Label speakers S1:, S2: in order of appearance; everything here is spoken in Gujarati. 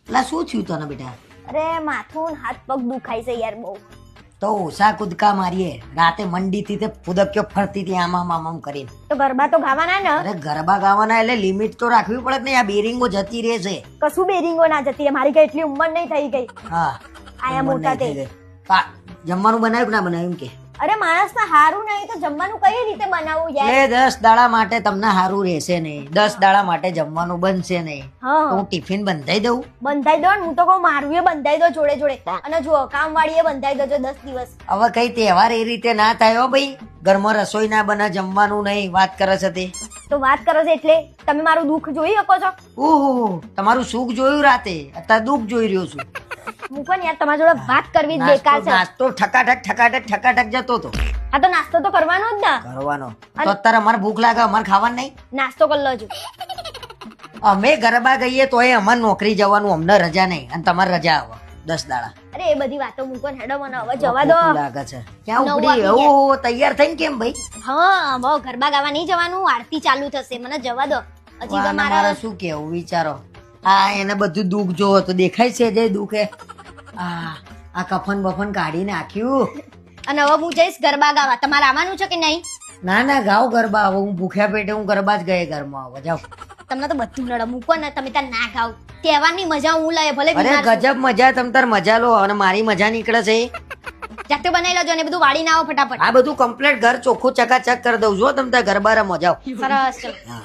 S1: એટલે શું થયું તને બેટા?
S2: અરે માથું ને હાથ પગ દુખાય છે યાર બહુ.
S1: તો ઓછા કૂદકા મારીએ. રાતે મંડીથી તે ફુદક્યો ફરતી હતી આમ કરીને.
S2: તો ગરબા તો ગાવાના ને.
S1: અરે ગરબા ગાવાના એટલે લિમિટ તો રાખવી પડે ને. આ બેરિંગો જતી રહે છે.
S2: કશું બેરિંગો ના જતી રહે. મારી કઈ એટલી ઉંમર નહીં થઈ ગઈ.
S1: હા
S2: આયા મોટા તે.
S1: જમવાનું બનાવ્યું કે ના બનાવ્યું કે?
S2: અરે માણસ ને હારું નહીં તો જમવાનું કઈ રીતે બનાવવું યાર?
S1: એ 10 દાડા માટે તમને હારું રહેશે નહીં. 10 દાડા માટે જમવાનું બનશે નહીં.
S2: હા
S1: હું ટિફિન બંધાઈ દઉં.
S2: બંધાઈ દો ને. હું તો કહું મારું એ બંધાઈ દો જોડે જોડે. અને જો કામ વાળી એ બંધાઈ દેજો 10 દિવસ.
S1: હવે કઈ તહેવાર એ રીતે ના થાય હો ભાઈ. ઘરમાં રસોઈ ના બને, જમવાનું નહીં. વાત કરે છે તે
S2: તો વાત કરો છો એટલે તમે મારું દુઃખ જોઈ શકો છો?
S1: ઓહો, તમારું સુખ જોયું રાતે, અત્યારે દુઃખ જોઈ રહ્યો છું.
S2: મૂકો ને યાર, તમારી જોડે વાત કરવી જ બેકાર છે.
S1: નાસ્તો ઠકાઠક જતો હતો.
S2: હા તો નાસ્તો તો કરવાનો જ ને.
S1: કરવાનો તો અત્યારે અમારે ભૂખ લાગે, અમારે ખાવાનું નહીં.
S2: નાસ્તો કરી લેજો.
S1: અમે ગરબા ગઈએ તો અમારે નોકરી જવાનું, અમને રજા નહીં. અને તમારે રજા આવે 10 દાડા.
S2: અરે એ બધી વાતો મૂકો ને હેડો, મને હવે જવા દો.
S1: લાગે છે ક્યાં ઉપડી? ઓહો, તૈયાર થઈને કેમ ભાઈ?
S2: હા બહુ ગરબા ગાવા નહીં જવાનું, આરતી ચાલુ થશે. મને જવા દો. હજી તો
S1: મારે શું કેવું વિચારો. આ એને બધું દુઃખ જોવો તો દેખાય છે જે દુઃખ એ. આ કફન બફન કાઢી નાખ્યું.
S2: અને હવે હું જઈશ ગરબા ગાવા. તમારે આવવાનું છે કે નહીં?
S1: ના ના, ગાવ ગરબા. હવે હું ભૂખ્યા પેટે હું ગરબા જ ગયે ઘરમાં. હવે જાવ.
S2: તમને તો બધું નડે. મૂકો ને, તમે ત્યાં ના ગાવ. તહેવારની મજા હું લઈએ, ભલે
S1: અરે
S2: બીમાર છું.
S1: ગજબ મજા. તમ તાર મજા લો અને મારી મજા નીકળે છે.
S2: જાતે બનાવી લેજો ને બધું વાળી ના આવો ફટાફટ.
S1: આ બધું કમ્પ્લીટ ઘર ચોખ્ખું ચકાચક કરી દઉં. જો તમ તાર ગરબા રમો જાવ.
S2: સરસ ચલો.
S1: હા.